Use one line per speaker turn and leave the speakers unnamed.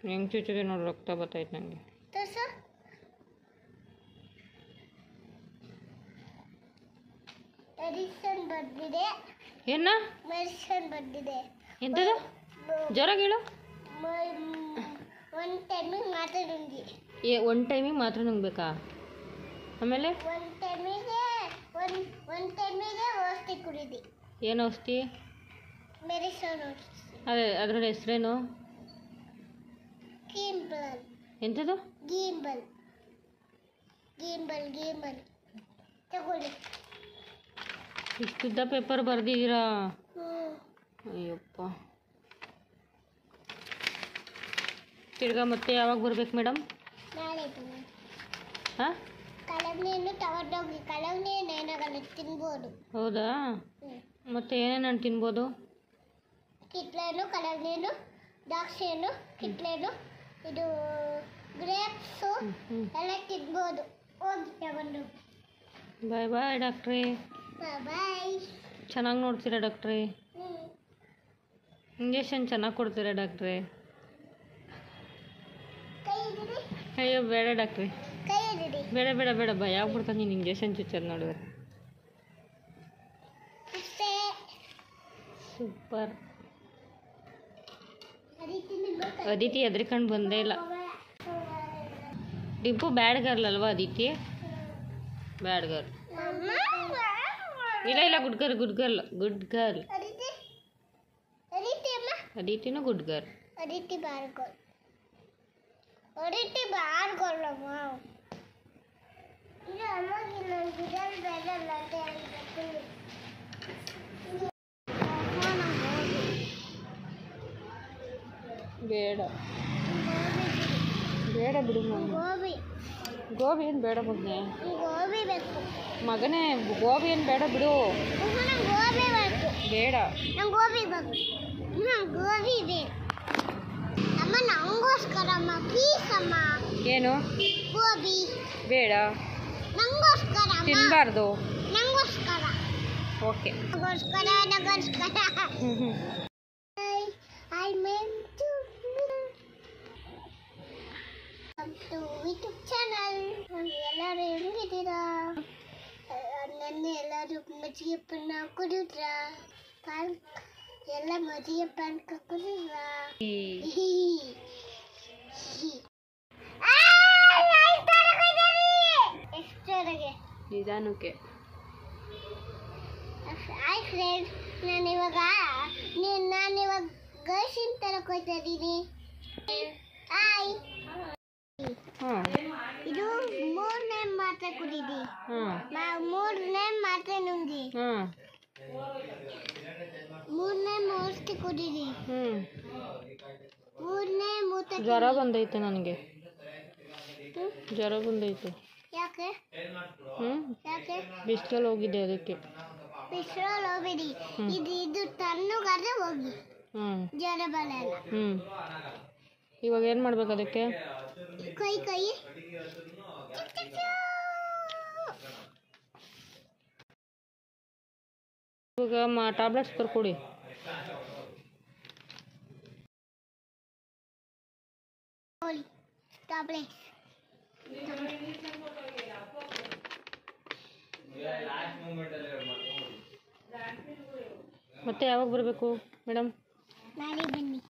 ಹೆಂಗೆ ಚುಚ್ಚಿದೆ ನೋಡಿ, ರಕ್ತ ಬರ್ತೈತೆ ನನಗೆ. ಏನ
ಬಂದಿದೆ
ಎಂಥದ್ದು? ಜ್ವರ ಹೇಳು. ಒಂದು ಟೈಮಿಗೆ ಮಾತ್ರ ನುಂಗ್ಬೇಕಾ? ಆಮೇಲೆ ಏನು ಔಷಧಿ? ಅದೇ ಅದ್ರ ಹೆಸ್ರೇನು? ಎಂಥದ್ದು?
ತಗೊಳ್ಳಿ.
ಇಷ್ಟುದ್ದ ಪೇಪರ್ ಬರೆದಿದ್ದೀರಾ? ಅಯ್ಯಪ್ಪ. ತಿರ್ಗಾ ಮತ್ತೆ ಯಾವಾಗ ಬರ್ಬೇಕು ಮೇಡಮ್?
ನಾಳೆ.
ಹಾಂ,
ಕಳವಣಿಯನ್ನು ತಗೊಂಡೋಗಿ. ಕಳವಣಿಯನ್ನು ಏನಾಗಲ್ಲ, ತಿನ್ಬೋದು.
ಹೌದಾ? ಮತ್ತೆ ಏನೇನು ಹಣ್ಣು ತಿನ್ಬೋದು?
ಕಿತ್ಳೆಹಣ್ಣು, ಕಳವಣಿಯನ್ನು, ದ್ರಾಕ್ಷಿಯನ್ನು, ಕಿತ್ಳೆಹಣ್ಣು, ಇದು ಗ್ರೇಪ್ಸು ಎಲ್ಲ ತಿನ್ಬೋದು. ಹೋಗಿ ತಗೊಂಡು.
ಬಾಯ್ ಬಾಯ್ ಡಾಕ್ಟ್ರೇ.
ಬಾಯ್.
ಚೆನ್ನಾಗಿ ನೋಡ್ತೀರಾ ಡಾಕ್ಟ್ರೇ? ಇಂಜೆಕ್ಷನ್ ಚೆನ್ನಾಗಿ ಕೊಡ್ತೀರಾ ಡಾಕ್ಟ್ರೇ? ಅಯ್ಯೋ ಬೇಡ ಡಾಕ್ಟ್ರೇ, ಬೇಡ ಬೇಡ ಬೇಡ, ಭಯ ಆಗ್ಬಿಡ್ತಾನೆ ನೀನು ಇಂಜೆಕ್ಷನ್ ಚುಚ್ಚೋದು ನೋಡಿದ್ರೆ. ಸೂಪರ್. ಅದಿತಿ ಹೆದ್ರಿಕೊಂಡು ಬಂದೇ ಇಲ್ಲ. ಡಿಂಪು ಬ್ಯಾಡ್ ಗರ್ಲ್ ಅಲ್ವಾ ಅದಿತಿ? ಬ್ಯಾಡ್ ಗರ್ಲ್ ಇಲ್ಲ ಇಲ್ಲ, good girl, good girl, good girl. ಅದಿತಿನೂ ಗುಡ್ ಗರ್ಲ್.
ಅದಿತಿ ಬಾರ್ಗೋಲ್. ಅದಿತಿ ಬಾರ್ಗೋಲ್ಲಮ್ಮ. ಇದು ಅಮ್ಮಗೆ ನಾನು ಗುಡಲ್ ಬೇಡಲ್ಲ ಅಂತ ಹೇಳ್ಬೇಕು.
ಬೇಡ ಬೇಡ ಬಿಡು
ಗೋಬಿ.
ಗೋಬಿ ಏನು ಬೇಡ ಮಗನೇ.
ಗೋಬಿ ಬೇಕು
ಮಗನೇ, ಗೋಬಿ ಏನು ಬೇಡ ಬಿಡು.
ಗೋಬಿ ಬೇಕು.
ಬೇಡ,
ನಂಗೆ ಗೋಬಿ ಬೇಕು. ಗೋಬಿ ಬೇಕು ಅಮ್ಮ, ನಂಗೋಸ್ಕರ ಅಮ್ಮ, ಪ್ಲೀಸ್ ಅಮ್ಮ.
ಏನು?
ಗೋಬಿ
ಬೇಡ,
ನಂಗೋಸ್ಕರ.
ತಿನ್ನಬಾರ್ದು.
ನಂಗೋಸ್ಕರ.
Okay.
ನಂಗೋಸ್ಕರ. I meant to come to YouTube channel. ಎಲ್ಲರೂ ಹೆಂಗಿದ್ದೀರಾ? ನನ್ನ ಎಲ್ಲರೂ ಮಜ್ಜಿಗೆ ಪಾನ ಕುಡಿದ್ರಾ? ಎಲ್ಲ ಮಜ್ಜಿಗೆ ಪಾನಕ ಕುಡಿದ್ರಾ? ಎಷ್ಟರಗೆ?
ನಿಧಾನಕ್ಕೆ.
ಹಾಯ್ ಫ್ರೆಂಡ್ಸ್, ನಾನಿವಾಗ ಗರ್ಸಿನ ತರಕ್ಕೆ ಹೋಗ್ತಾ ಇದ್ದೀನಿ. ಹಾಯ್. ಇದು 3ನೇ ಮಾತ್ರೆ ಕುಡಿದಿ. 3ನೇ ಮಾತ್ರೆ ನುಂಗಿ. 3ನೇ ಔಷಧಿ ಕುಡಿದಿ. 3ನೇ ಮೂತ್ರ.
ಜ್ವರ ಬಂದೈತೆ ನನಗೆ. ಜ್ವರ ಬಂದೈತೆ.
ಯಾಕೆ? ಯಾಕೆ?
ಬಿಸಿಲಲ್ಲಿ ಹೋಗಿದ್ದೆ ಅದಕ್ಕೆ.
ಬಿಸಿಲಲ್ಲಿ ಹೋಗ್ಬೇಡಿ, ಇದು ತಣ್ಣಗಾದ್ರೆ ಹೋಗಿ. ಜ್ವರ ಬರಲ್ಲ.
ಇವಾಗ ಏನು ಮಾಡ್ಬೇಕು ಅದಕ್ಕೆ?
ಕೈ
ಇವಾಗ ಟ್ಯಾಬ್ಲೆಟ್ಸ್ ಬರ್ಕೊಡಿ.
ಟ್ಯಾಬ್ಲೆಟ್ಸ್.
ಮತ್ತೆ ಯಾವಾಗ ಬರಬೇಕು ಮೇಡಮ್?
ನಾಳೆ ಬನ್ನಿ.